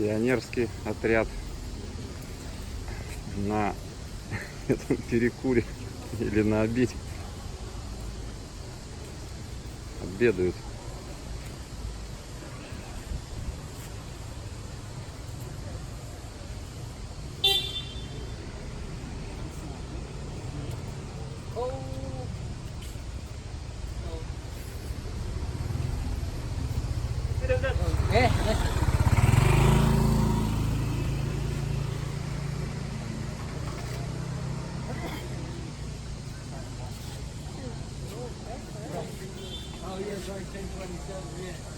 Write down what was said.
Пионерский отряд на этом перекуре или на обеде обедают. Oh, yeah, sorry, 1027, yeah.